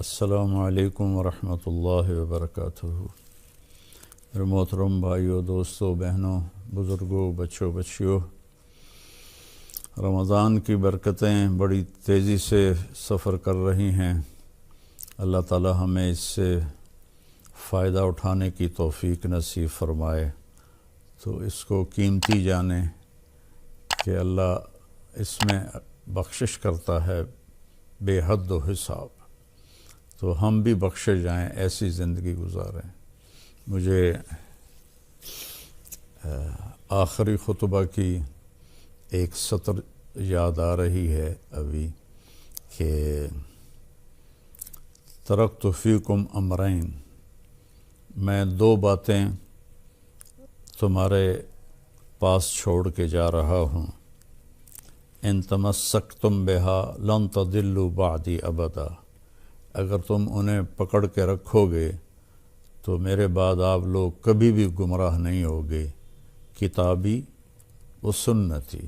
السلام علیکم ورحمۃ اللہ وبرکاتہ۔ میرے محترم بھائیوں، دوستوں، بہنوں، بزرگوں، بچوں، بچیوں، رمضان کی برکتیں بڑی تیزی سے سفر کر رہی ہیں۔ اللہ تعالی ہمیں اس سے فائدہ اٹھانے کی توفیق نصیب فرمائے۔ تو اس کو قیمتی جانیں کہ اللہ اس میں بخشش کرتا ہے بے حد و حساب، تو ہم بھی بخشے جائیں، ایسی زندگی گزاریں۔ مجھے آخری خطبہ کی ایک سطر یاد آ رہی ہے ابھی کہ ترکت فیکم امرین، میں دو باتیں تمہارے پاس چھوڑ کے جا رہا ہوں۔ ان تمسکتم بہا لن تضلوا بعدی ابدا، اگر تم انہیں پکڑ کے رکھو گے تو میرے بعد آپ لوگ کبھی بھی گمراہ نہیں ہوگے۔ کتابی و سنتی،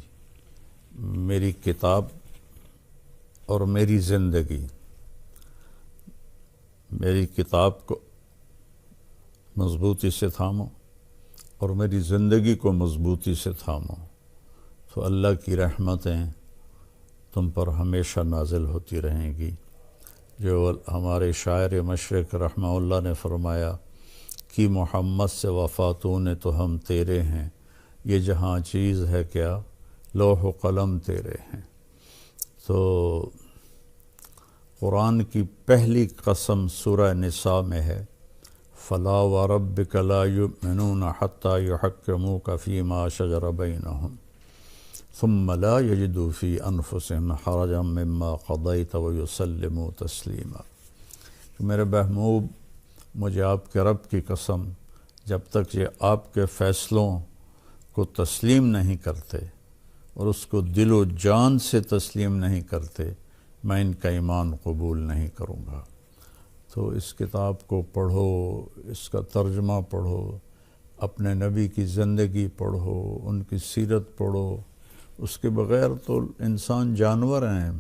میری کتاب اور میری زندگی، میری کتاب کو مضبوطی سے تھامو اور میری زندگی کو مضبوطی سے تھامو، تو اللہ کی رحمتیں تم پر ہمیشہ نازل ہوتی رہیں گی۔ جو ہمارے شاعر مشرق رحمہ اللہ نے فرمایا کہ محمد سے وفاتوں نے تو ہم تیرے ہیں، یہ جہاں چیز ہے کیا لوح و قلم تیرے ہیں۔ تو قرآن کی پہلی قسم سورہ نساء میں ہے، فلا وربک لا یؤمنون حتی یحکموک فیما شجر بینہم ثم لا یجدوا فی انفسہم حرجا مما قضیت ویسلموا تسلیما۔ میرے محبوب، مجھے آپ کے رب کی قسم، جب تک یہ آپ کے فیصلوں کو تسلیم نہیں کرتے اور اس کو دل و جان سے تسلیم نہیں کرتے، میں ان کا ایمان قبول نہیں کروں گا۔ تو اس کتاب کو پڑھو، اس کا ترجمہ پڑھو، اپنے نبی کی زندگی پڑھو، ان کی سیرت پڑھو۔ اس کے بغیر تو انسان جانور ہیں،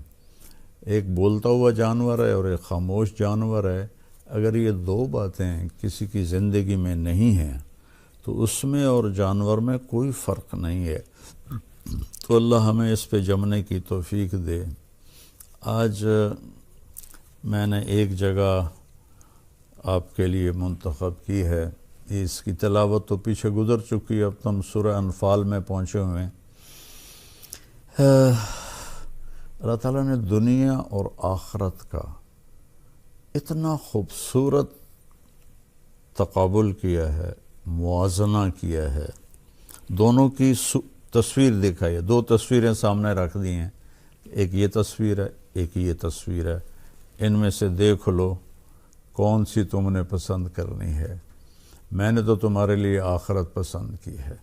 ایک بولتا ہوا جانور ہے اور ایک خاموش جانور ہے۔ اگر یہ دو باتیں کسی کی زندگی میں نہیں ہیں تو اس میں اور جانور میں کوئی فرق نہیں ہے۔ تو اللہ ہمیں اس پہ جمنے کی توفیق دے۔ آج میں نے ایک جگہ آپ کے لیے منتخب کی ہے، اس کی تلاوت تو پیچھے گزر چکی ہے، اب تم سورہ انفال میں پہنچے ہوئے ہیں۔ اللہ تعالیٰ نے دنیا اور آخرت کا اتنا خوبصورت تقابل کیا ہے، موازنہ کیا ہے، دونوں کی تصویر دکھائی ہے۔ دو تصویریں سامنے رکھ دی ہیں، ایک یہ تصویر ہے، ایک یہ تصویر ہے، ان میں سے دیکھ لو کون سی تم نے پسند کرنی ہے۔ میں نے تو تمہارے لیے آخرت پسند کی ہے۔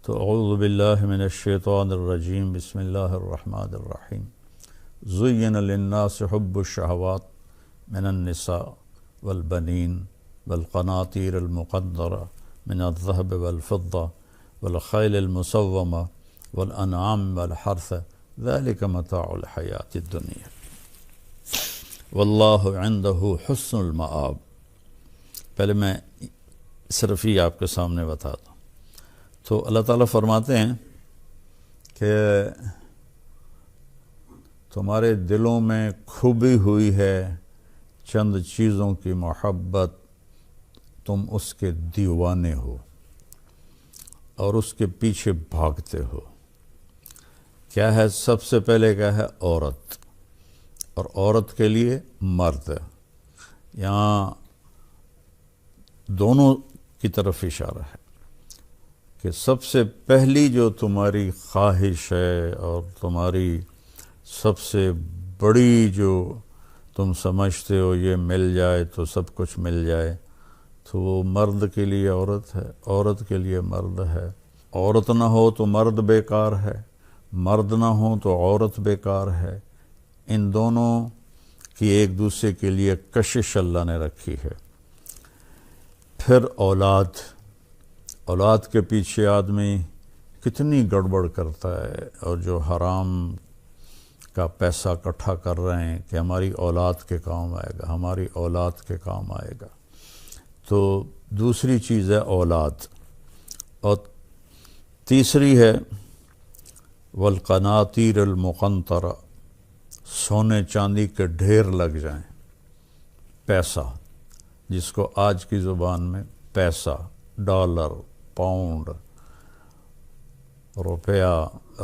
تو اعوذ باللہ من الشیطان الرجیم، بسم اللہ الرحمن الرحیم۔ زین للناس حب الشہوات من النساء والبنین والقناطیر المقنطرہ من الذہب والفضہ والخیل المسومہ والانعام والحرث ذلک متاع الحیاۃ الدنیا واللہ عندہ حسن المآب۔ پہلے میں صرف ہی آپ کے سامنے بتا دوں تو اللہ تعالیٰ فرماتے ہیں کہ تمہارے دلوں میں کھبی ہوئی ہے چند چیزوں کی محبت، تم اس کے دیوانے ہو اور اس کے پیچھے بھاگتے ہو۔ کیا ہے؟ سب سے پہلے کیا ہے؟ عورت، اور عورت کے لیے مرد۔ یہاں دونوں کی طرف اشارہ ہے کہ سب سے پہلی جو تمہاری خواہش ہے اور تمہاری سب سے بڑی جو تم سمجھتے ہو یہ مل جائے تو سب کچھ مل جائے، تو وہ مرد کے لیے عورت ہے، عورت کے لیے مرد ہے۔ عورت نہ ہو تو مرد بیکار ہے، مرد نہ ہو تو عورت بیکار ہے۔ ان دونوں کی ایک دوسرے کے لیے کشش اللہ نے رکھی ہے۔ پھر اولاد، اولاد کے پیچھے آدمی کتنی گڑبڑ کرتا ہے، اور جو حرام کا پیسہ اکٹھا کر رہے ہیں کہ ہماری اولاد کے کام آئے گا، ہماری اولاد کے کام آئے گا۔ تو دوسری چیز ہے اولاد، اور تیسری ہے والقناطیر المقنطرہ، سونے چاندی کے ڈھیر لگ جائیں، پیسہ، جس کو آج کی زبان میں پیسہ، ڈالر، پاؤنڈ، روپیہ،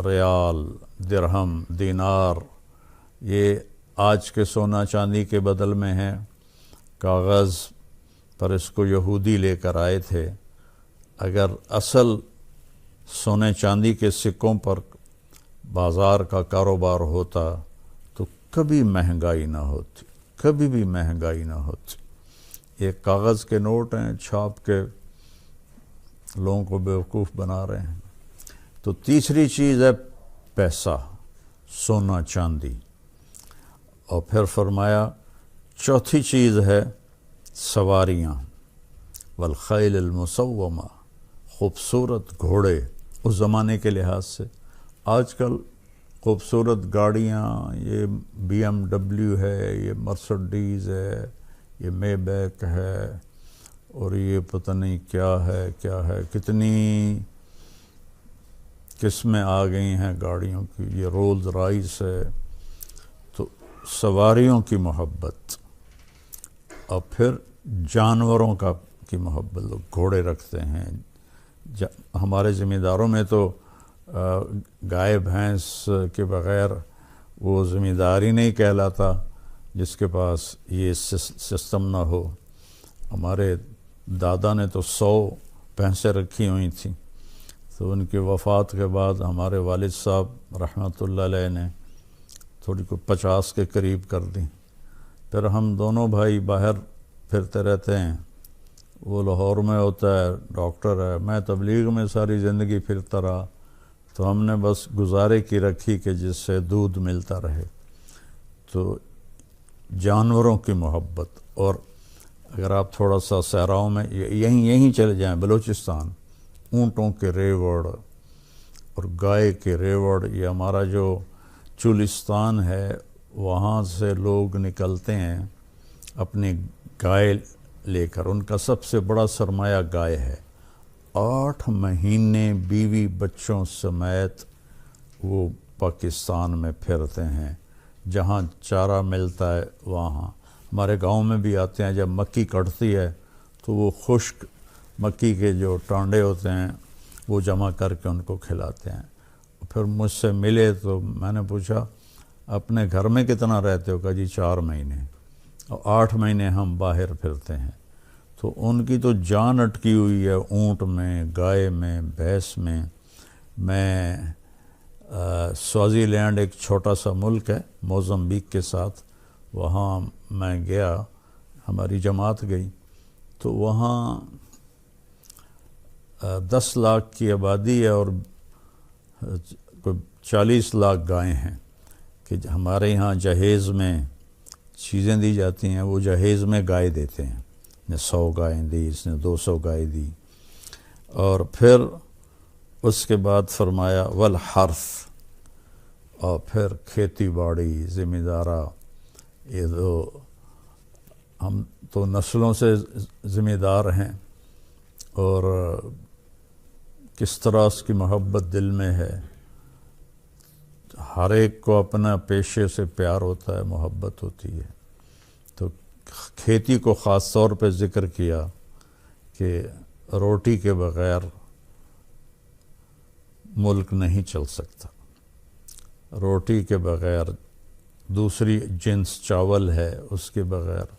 ریال، درہم، دینار، یہ آج کے سونا چاندی کے بدل میں ہیں۔ کاغذ پر اس کو یہودی لے کر آئے تھے۔ اگر اصل سونے چاندی کے سکوں پر بازار کا کاروبار ہوتا تو کبھی مہنگائی نہ ہوتی، کبھی بھی مہنگائی نہ ہوتی۔ یہ کاغذ کے نوٹ ہیں، چھاپ کے لوگوں کو بیوقوف بنا رہے ہیں۔ تو تیسری چیز ہے پیسہ، سونا چاندی، اور پھر فرمایا چوتھی چیز ہے سواریاں، والخیل المسومہ، خوبصورت گھوڑے اس زمانے کے لحاظ سے۔ آج کل خوبصورت گاڑیاں، یہ بی ایم ڈبلیو ہے، یہ مرسڈیز ہے، یہ مے بیک ہے، اور یہ پتہ نہیں کیا ہے، کتنی قسمیں آ گئی ہیں گاڑیوں کی، یہ رولز رائس ہے۔ تو سواریوں کی محبت، اور پھر جانوروں کی محبت، لوگ گھوڑے رکھتے ہیں۔ ہمارے ذمہ داروں میں تو گائے بھینس کے بغیر وہ ذمہ داری نہیں کہلاتا جس کے پاس یہ سسٹم نہ ہو۔ ہمارے دادا نے تو 100 بھینسیں رکھی ہوئی تھیں، تو ان کی وفات کے بعد ہمارے والد صاحب رحمۃ اللہ علیہ نے تھوڑی کو 50 کے قریب کر دیں۔ پھر ہم دونوں بھائی باہر پھرتے رہتے ہیں، وہ لاہور میں ہوتا ہے، ڈاکٹر ہے، میں تبلیغ میں ساری زندگی پھرتا رہا، تو ہم نے بس گزارے کی رکھی کہ جس سے دودھ ملتا رہے۔ تو جانوروں کی محبت، اور اگر آپ تھوڑا سا صحراؤں میں یہیں چلے جائیں، بلوچستان، اونٹوں کے ریوڑ اور گائے کے ریوڑ، یہ ہمارا جو چولستان ہے، وہاں سے لوگ نکلتے ہیں اپنی گائے لے کر۔ ان کا سب سے بڑا سرمایہ گائے ہے۔ 8 مہینے بیوی بچوں سمیت وہ پاکستان میں پھرتے ہیں، جہاں چارہ ملتا ہے وہاں۔ ہمارے گاؤں میں بھی آتے ہیں، جب مکی کٹتی ہے تو وہ خشک مکی کے جو ٹانڈے ہوتے ہیں وہ جمع کر کے ان کو کھلاتے ہیں۔ پھر مجھ سے ملے تو میں نے پوچھا اپنے گھر میں کتنا رہتے ہو؟ کہا جی 4 مہینے، اور 8 مہینے ہم باہر پھرتے ہیں۔ تو ان کی تو جان اٹکی ہوئی ہے اونٹ میں، گائے میں، بھینس میں۔ میں سوازی لینڈ ایک چھوٹا سا ملک ہے موزمبیق کے ساتھ، وہاں میں گیا، ہماری جماعت گئی، تو وہاں 10 لاکھ کی آبادی ہے اور کوئی 40 لاکھ گائیں ہیں، کہ ہمارے یہاں جہیز میں چیزیں دی جاتی ہیں، وہ جہیز میں گائے دیتے ہیں، نے 100 گائیں دی، اس نے 200 گائے دی۔ اور پھر اس کے بعد فرمایا والحرث، اور پھر کھیتی باڑی، ذمہ دارہ، یہ ہم تو نسلوں سے ذمہ دار ہیں، اور کس طرح اس کی محبت دل میں ہے۔ ہر ایک کو اپنا پیشے سے پیار ہوتا ہے، محبت ہوتی ہے۔ تو کھیتی کو خاص طور پہ ذکر کیا کہ روٹی کے بغیر ملک نہیں چل سکتا، روٹی کے بغیر، دوسری جنس چاول ہے اس کے بغیر۔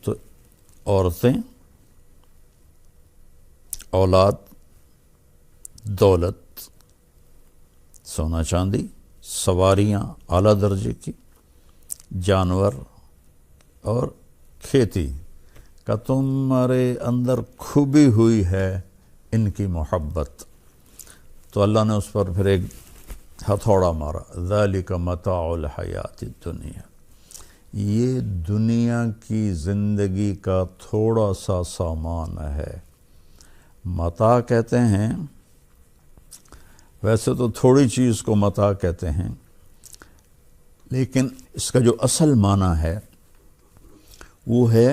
تو عورتیں، اولاد، دولت، سونا چاندی، سواریاں اعلیٰ درجے کی، جانور اور کھیتی کا تمہارے اندر کھوبی ہوئی ہے ان کی محبت۔ تو اللہ نے اس پر پھر ایک ہتھوڑا مارا، ذالک متاع الحیات الدنیا، یہ دنیا کی زندگی کا تھوڑا سا سامان ہے۔ متاع کہتے ہیں، ویسے تو تھوڑی چیز کو متاع کہتے ہیں، لیکن اس کا جو اصل معنی ہے وہ ہے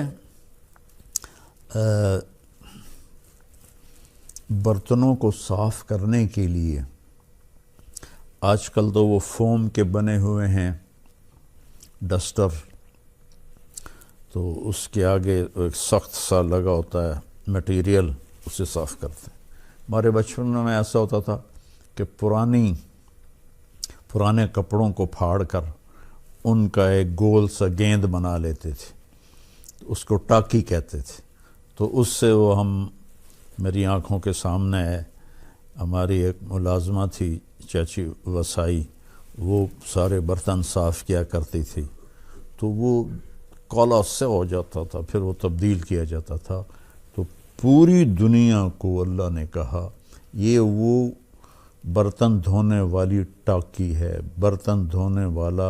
برتنوں کو صاف کرنے کے لیے آج کل تو وہ فوم کے بنے ہوئے ہیں ڈسٹر، تو اس کے آگے ایک سخت سا لگا ہوتا ہے مٹیریل، اسے صاف کرتے ہیں۔ ہمارے بچپن میں ایسا ہوتا تھا کہ پرانے کپڑوں کو پھاڑ کر ان کا ایک گول سا گیند بنا لیتے تھے، اس کو ٹاکی کہتے تھے، تو اس سے وہ میری آنکھوں کے سامنے ہے، ہماری ایک ملازمہ تھی چاچی وسائی، وہ سارے برتن صاف کیا کرتی تھی، تو وہ کالا سے ہو جاتا تھا، پھر وہ تبدیل کیا جاتا تھا۔ تو پوری دنیا کو اللہ نے کہا یہ وہ برتن دھونے والی ٹاکی ہے، برتن دھونے والا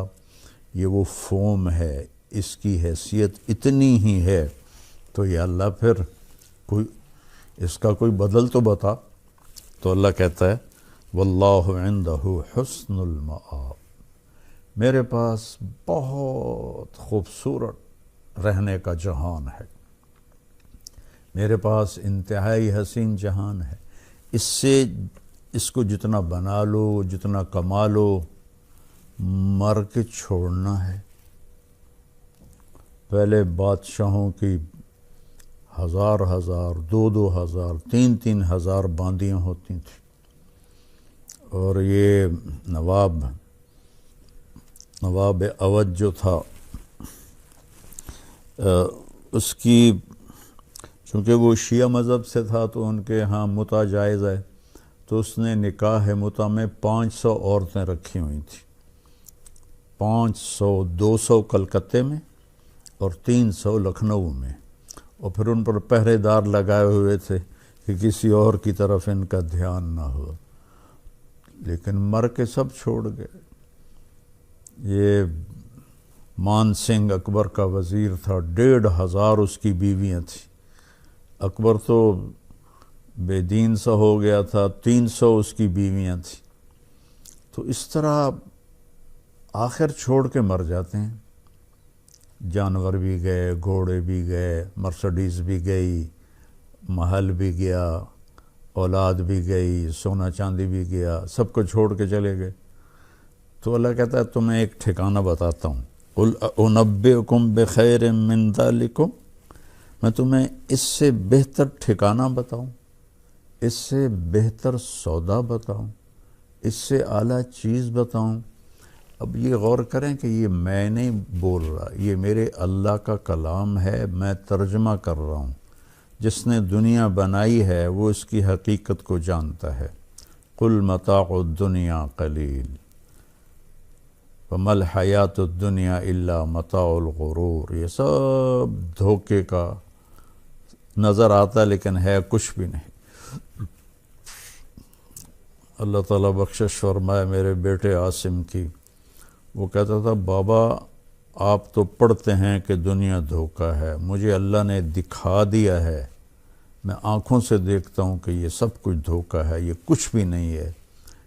یہ وہ فوم ہے، اس کی حیثیت اتنی ہی ہے، تو یا اللہ پھر اس کا کوئی بدل تو بتا۔ تو اللہ کہتا ہے واللہ عندہ حسن المآب، میرے پاس بہت خوبصورت رہنے کا جہان ہے، میرے پاس انتہائی حسین جہان ہے، اس کو جتنا بنا لو، جتنا کما لو، مر کے چھوڑنا ہے۔ پہلے بادشاہوں کی 1000 2,000 3,000 باندیاں ہوتی تھیں، اور یہ نواب اودھ جو تھا اس کی، چونکہ وہ شیعہ مذہب سے تھا تو ان کے ہاں متع جائز ہے، تو اس نے نکاح متع میں 500 عورتیں رکھی ہوئی تھیں، 200 کلکتے میں اور 300 لکھنؤ میں، اور پھر ان پر پہرے دار لگائے ہوئے تھے کہ کسی اور کی طرف ان کا دھیان نہ ہو، لیکن مر کے سب چھوڑ گئے۔ یہ مان سنگھ اکبر کا وزیر تھا، 1,500 اس کی بیویاں تھیں، اکبر تو بے دین سا ہو گیا تھا، 300 اس کی بیویاں تھیں، تو اس طرح آخر چھوڑ کے مر جاتے ہیں۔ جانور بھی گئے، گھوڑے بھی گئے، مرسڈیز بھی گئی، محل بھی گیا، اولاد بھی گئی، سونا چاندی بھی گیا، سب کو چھوڑ کے چلے گئے۔ تو اللہ کہتا ہے تمہیں ایک ٹھکانہ بتاتا ہوں، قُلْ أُنَبِّئُكُمْ بِخَيْرٍ مِّن ذَلِكُمْ، میں تمہیں اس سے بہتر ٹھکانہ بتاؤں، اس سے بہتر سودا بتاؤں، اس سے اعلیٰ چیز بتاؤں۔ اب یہ غور کریں کہ یہ میں نہیں بول رہا، یہ میرے اللہ کا کلام ہے، میں ترجمہ کر رہا ہوں۔ جس نے دنیا بنائی ہے وہ اس کی حقیقت کو جانتا ہے۔ قُلْ مَتَاعُ الدُّنْيَا قَلِيلٌ وَمَا الْحَيَاةُ الدُّنْيَا إِلَّا مَتَاعُ الْغُرُورِ، یہ سب دھوکے کا نظر آتا لیکن ہے کچھ بھی نہیں۔ اللہ تعالیٰ بخشش فرمائے میرے بیٹے عاصم کی، وہ کہتا تھا بابا آپ تو پڑھتے ہیں کہ دنیا دھوکہ ہے، مجھے اللہ نے دکھا دیا ہے، میں آنکھوں سے دیکھتا ہوں کہ یہ سب کچھ دھوکہ ہے، یہ کچھ بھی نہیں ہے،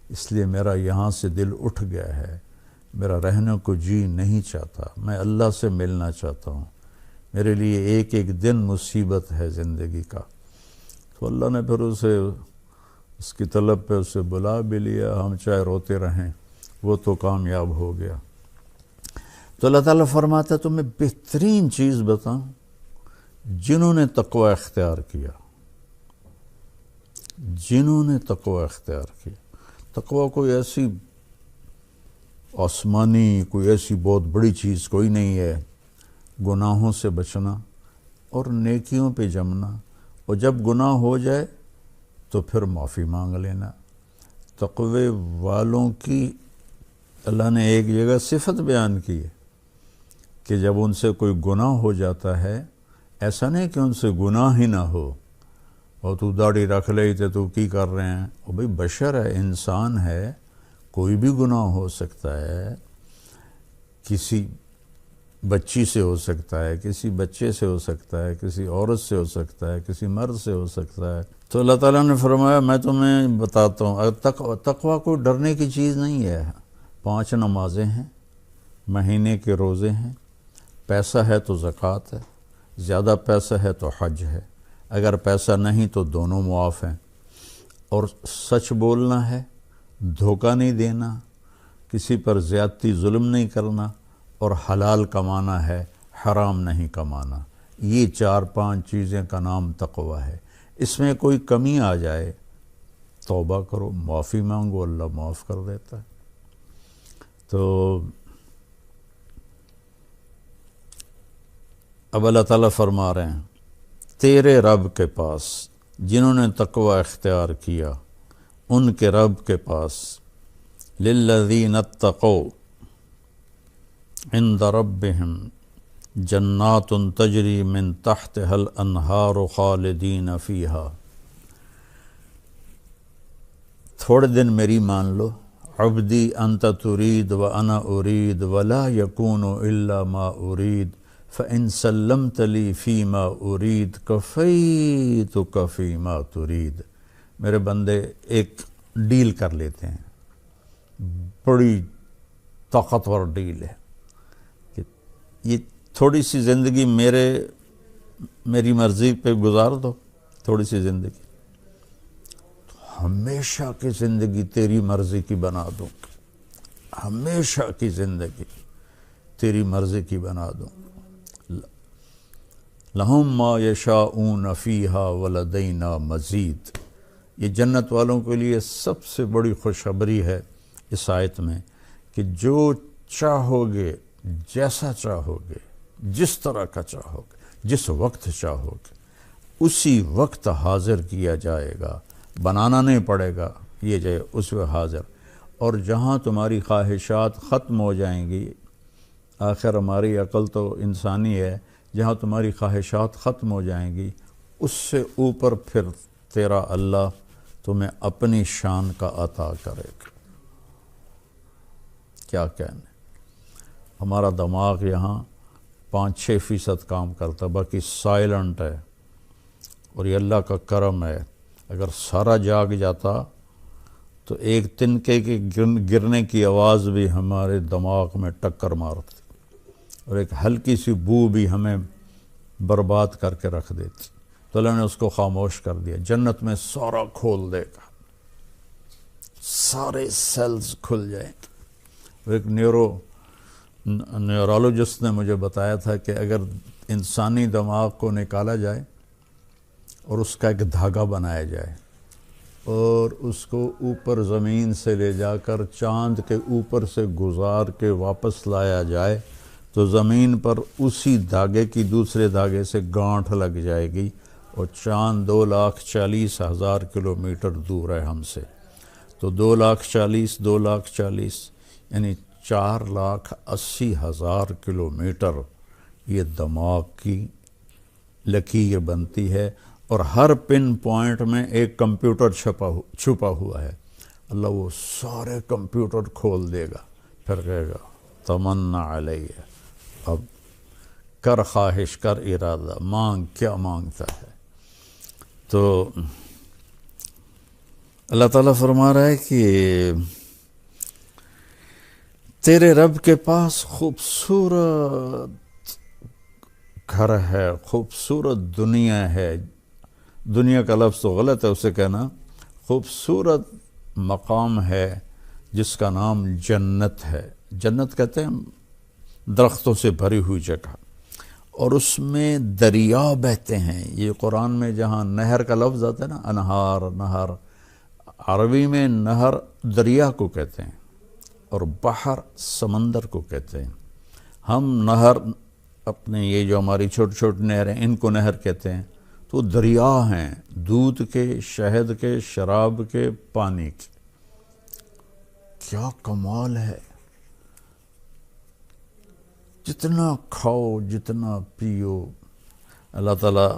اس لیے میرا یہاں سے دل اٹھ گیا ہے، میرا رہنے کو جی نہیں چاہتا، میں اللہ سے ملنا چاہتا ہوں، میرے لیے ایک ایک دن مصیبت ہے زندگی کا۔ تو اللہ نے پھر اس کی طلب پہ اسے بلا بھی لیا، ہم چاہے روتے رہیں، وہ تو کامیاب ہو گیا۔ تو اللہ تعالیٰ فرماتا ہے تمہیں بہترین چیز بتاؤں، جنہوں نے تقوی اختیار کیا، جنہوں نے تقوی اختیار کیا۔ تقوی کوئی ایسی آسمانی، کوئی ایسی بہت بڑی چیز کوئی نہیں ہے، گناہوں سے بچنا اور نیکیوں پہ جمنا، اور جب گناہ ہو جائے تو پھر معافی مانگ لینا۔ تقوی والوں کی اللہ نے ایک جگہ صفت بیان کی ہے کہ جب ان سے کوئی گناہ ہو جاتا ہے، ایسا نہیں کہ ان سے گناہ ہی نہ ہو، اور تو داڑھی رکھ لئی تے تو کی کر رہے ہیں، وہ بھئی بشر ہے، انسان ہے، کوئی بھی گناہ ہو سکتا ہے، کسی بچی سے ہو سکتا ہے، کسی بچے سے ہو سکتا ہے، کسی عورت سے ہو سکتا ہے، کسی مرد سے ہو سکتا ہے۔ تو اللہ تعالیٰ نے فرمایا میں تمہیں بتاتا ہوں، تقوی کوئی ڈرنے کی چیز نہیں ہے۔ 5 نمازیں ہیں، مہینے کے روزے ہیں، پیسہ ہے تو زکوٰۃ ہے، زیادہ پیسہ ہے تو حج ہے، اگر پیسہ نہیں تو دونوں معاف ہیں، اور سچ بولنا ہے، دھوکہ نہیں دینا، کسی پر زیادتی ظلم نہیں کرنا، اور حلال کمانا ہے، حرام نہیں کمانا۔ یہ 4-5 چیزیں کا نام تقوی ہے۔ اس میں کوئی کمی آ جائے توبہ کرو، معافی مانگو، اللہ معاف کر دیتا ہے۔ تو اب اللہ تعالیٰ فرما رہے ہیں تیرے رب کے پاس، جنہوں نے تقوی اختیار کیا ان کے رب کے پاس، للذین اتقوا عند ربہم جنات تجری من تحتها الانہار خالدین فیہا۔ تھوڑے دن میری مان لو، عبدی انت ترید وانا ارید ولا یکون الا ما ارید فإن سلمت لی فیما ارید کفیتک فیما ترید۔ میرے بندے ایک ڈیل کر لیتے ہیں، بڑی طاقتور ڈیل ہے کہ یہ تھوڑی سی زندگی میری مرضی پہ گزار دو، تھوڑی سی زندگی، ہمیشہ کی زندگی تیری مرضی کی بنا دوں، ہمیشہ کی زندگی تیری مرضی کی بنا دوں۔ لہم ما یشاؤون فیہا ولدینا مزید۔ یہ جنت والوں کے لیے سب سے بڑی خوشخبری ہے اس آیت میں کہ جو چاہو گے، جیسا چاہو گے، جس طرح کا چاہو گے، جس وقت چاہو گے، اسی وقت حاضر کیا جائے گا، بنانا نہیں پڑے گا، یہ جائے اس وقت حاضر۔ اور جہاں تمہاری خواہشات ختم ہو جائیں گی، آخر ہماری عقل تو انسانی ہے، جہاں تمہاری خواہشات ختم ہو جائیں گی اس سے اوپر پھر تیرا اللہ تمہیں اپنی شان کا عطا کرے گا۔ کیا کہنے، ہمارا دماغ یہاں 5-6% کام کرتا، باقی سائلنٹ ہے، اور یہ اللہ کا کرم ہے۔ اگر سارا جاگ جاتا تو ایک تنکے کے گرنے کی آواز بھی ہمارے دماغ میں ٹکر مارتی، اور ایک ہلکی سی بو بھی ہمیں برباد کر کے رکھ دیتی۔ تو اللہ نے اس کو خاموش کر دیا۔ جنت میں سارا کھول دے گا، سارے سیلز کھل جائیں گے۔ ایک نیورولوجسٹ نے مجھے بتایا تھا کہ اگر انسانی دماغ کو نکالا جائے اور اس کا ایک دھاگا بنایا جائے اور اس کو اوپر زمین سے لے جا کر چاند کے اوپر سے گزار کے واپس لایا جائے تو زمین پر اسی دھاگے کی دوسرے دھاگے سے گانٹھ لگ جائے گی، اور چاند 2,40,000 کلومیٹر دور ہے ہم سے۔ تو 2,40,000 یعنی 4,80,000 کلومیٹر یہ دماغ کی لکیر بنتی ہے، اور ہر پن پوائنٹ میں ایک کمپیوٹر چھپا ہوا ہے۔ اللہ وہ سارے کمپیوٹر کھول دے گا، پھر کہے گا تمنا علیہ، اب کر خواہش، کر ارادہ، مانگ، کیا مانگتا ہے۔ تو اللہ تعالیٰ فرما رہا ہے کہ تیرے رب کے پاس خوبصورت گھر ہے، خوبصورت دنیا ہے۔ دنیا کا لفظ تو غلط ہے اسے کہنا، خوبصورت مقام ہے جس کا نام جنت ہے۔ جنت کہتے ہیں درختوں سے بھری ہوئی جگہ، اور اس میں دریا بہتے ہیں۔ یہ قرآن میں جہاں نہر کا لفظ آتا ہے نا، انہار، نہر، عربی میں نہر دریا کو کہتے ہیں اور بحر سمندر کو کہتے ہیں۔ ہم نہر اپنے یہ جو ہماری چھوٹی چھوٹی نہریں ان کو نہر کہتے ہیں، تو دریا ہیں دودھ کے، شہد کے، شراب کے، پانی کے۔ کیا کمال ہے، جتنا کھاؤ، جتنا پیو، اللہ تعالیٰ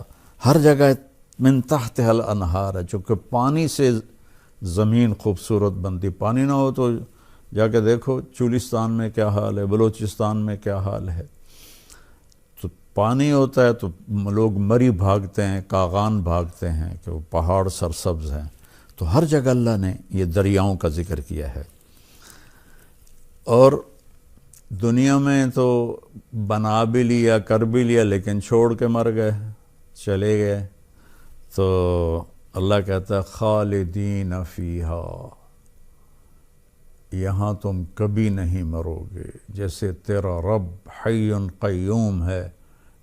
ہر جگہ من تحت الانہار ہے، چونکہ پانی سے زمین خوبصورت بنتی۔ پانی نہ ہو تو جا کے دیکھو چولستان میں کیا حال ہے، بلوچستان میں کیا حال ہے۔ تو پانی ہوتا ہے تو لوگ مری بھاگتے ہیں، کاغان بھاگتے ہیں کہ وہ پہاڑ سرسبز ہیں۔ تو ہر جگہ اللہ نے یہ دریاؤں کا ذکر کیا ہے۔ اور دنیا میں تو بنا بھی لیا کر بھی لیا لیکن چھوڑ کے مر گئے چلے گئے، تو اللہ کہتا ہے خالدین فیہا، یہاں تم کبھی نہیں مرو گے، جیسے تیرا رب حی قیوم ہے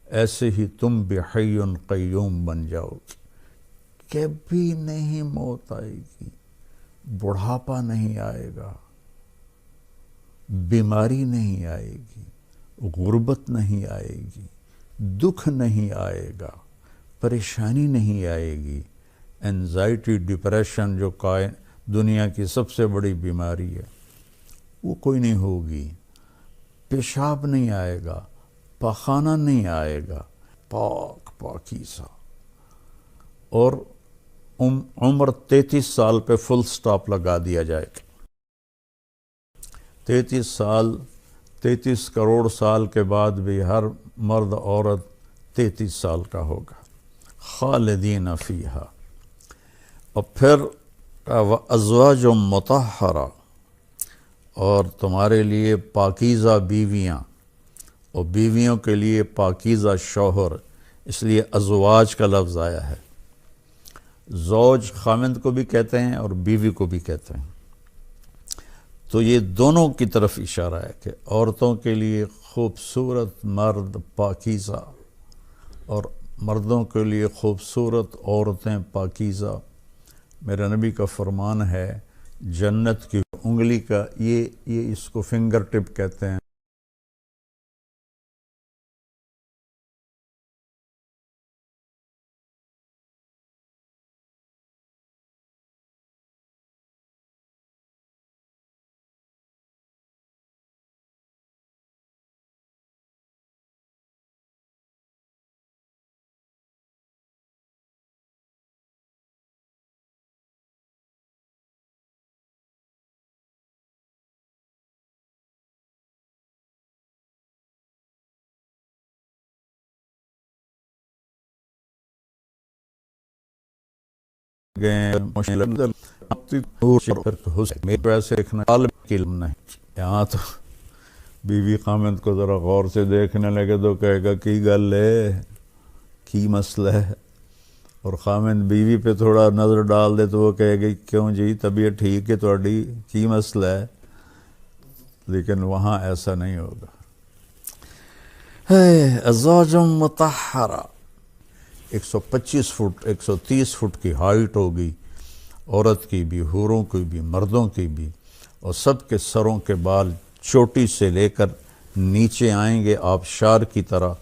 ایسے ہی تم بھی حی قیوم بن جاؤ گے، کبھی نہیں موت آئے گی، بڑھاپا نہیں آئے گا، بیماری نہیں آئے گی، غربت نہیں آئے گی، دکھ نہیں آئے گا، پریشانی نہیں آئے گی، انزائٹی ڈپریشن جو دنیا کی سب سے بڑی بیماری ہے وہ کوئی نہیں ہوگی، پیشاب نہیں آئے گا، پاخانہ نہیں آئے گا، پاکیزہ، اور عمر 33 سال پہ فل سٹاپ لگا دیا جائے گا۔ 33 کروڑ سال کے بعد بھی ہر مرد عورت 33 سال کا ہوگا، خالدین فیہا۔ اور پھر وَأَزْوَاجٌ مُطَہَّرَةٌ، اور تمہارے لیے پاکیزہ بیویاں، اور بیویوں کے لیے پاکیزہ شوہر، اس لیے ازواج کا لفظ آیا ہے۔ زوج خامند کو بھی کہتے ہیں اور بیوی کو بھی کہتے ہیں، تو یہ دونوں کی طرف اشارہ ہے کہ عورتوں کے لیے خوبصورت مرد پاکیزہ اور مردوں کے لیے خوبصورت عورتیں پاکیزہ۔ میرے نبی کا فرمان ہے جنت کی انگلی کا یہ اس کو فنگر ٹپ کہتے ہیں، میرے ایسے دیکھنا عالم کی علم نہیں، یہاں تو بیوی خامند کو ذرا غور سے دیکھنے لگے تو کہے گا کی گل ہے، کی مسئلہ ہے، اور خامند بیوی پہ تھوڑا نظر ڈال دے تو وہ کہے گی کیوں جی طبیعت ٹھیک ہے تھوڑی، کی مسئلہ ہے، لیکن وہاں ایسا نہیں ہوگا۔ ازواج مطہرہ، 125 فٹ 130 فٹ کی ہائٹ ہوگی عورت کی بھی، حوروں کی بھی، مردوں کی بھی، اور سب کے سروں کے بال چوٹی سے لے کر نیچے آئیں گے آبشار کی طرح،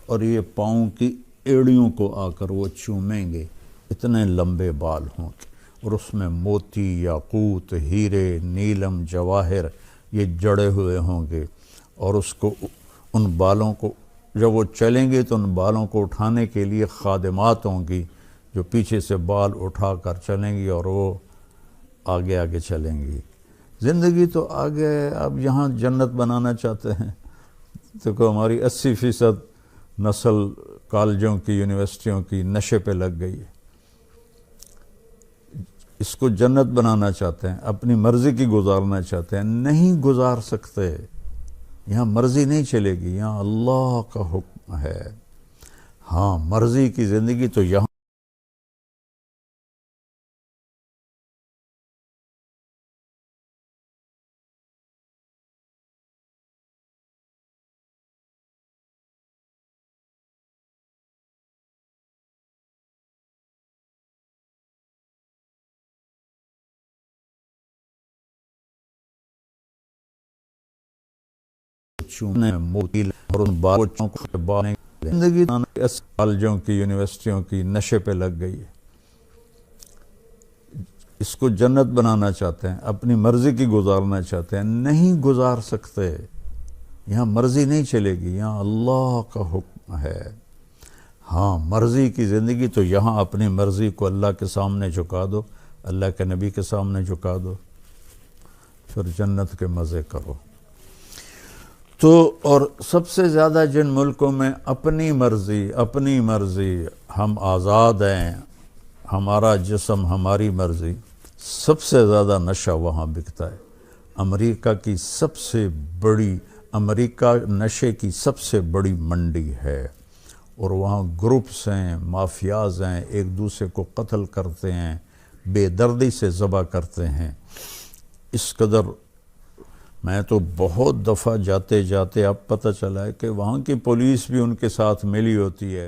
اور یہ پاؤں کی ایڑیوں کو آ کر وہ چومیں گے، اتنے لمبے بال ہوں گے، اور اس میں موتی، یاقوت، ہیرے، نیلم، جواہر یہ جڑے ہوئے ہوں گے، اور اس کو ان بالوں کو جب وہ چلیں گے تو ان بالوں کو اٹھانے کے لیے خادمات ہوں گی جو پیچھے سے بال اٹھا کر چلیں گی اور وہ آگے آگے چلیں گی۔ زندگی تو آگے اب یہاں جنت بنانا چاہتے ہیں، دیکھو ہماری 80% نسل کالجوں کی یونیورسٹیوں کی نشے پہ لگ گئی ہے، اس کو جنت بنانا چاہتے ہیں، اپنی مرضی کی گزارنا چاہتے ہیں، نہیں گزار سکتے، یہاں مرضی نہیں چلے گی، یہاں اللہ کا حکم ہے۔ ہاں مرضی کی زندگی تو یہاں چومنے موتی اور ان بالوں کو بانے، زندگی کالجوں کی یونیورسٹیوں کی نشے پہ لگ گئی ہے، اس کو جنت بنانا چاہتے ہیں، اپنی مرضی کی گزارنا چاہتے ہیں، نہیں گزار سکتے، یہاں مرضی نہیں چلے گی، یہاں اللہ کا حکم ہے۔ ہاں مرضی کی زندگی تو یہاں اپنی مرضی کو اللہ کے سامنے جھکا دو، اللہ کے نبی کے سامنے جھکا دو، پھر جنت کے مزے کرو۔ تو اور سب سے زیادہ جن ملکوں میں اپنی مرضی ہم آزاد ہیں، ہمارا جسم ہماری مرضی، سب سے زیادہ نشہ وہاں بکتا ہے۔ امریکہ کی سب سے بڑی امریکہ نشے کی سب سے بڑی منڈی ہے اور وہاں گروپس ہیں، مافیاز ہیں، ایک دوسرے کو قتل کرتے ہیں، بے دردی سے ذبح کرتے ہیں۔ اس قدر میں تو بہت دفعہ جاتے جاتے اب پتہ چلا ہے کہ وہاں کی پولیس بھی ان کے ساتھ ملی ہوتی ہے۔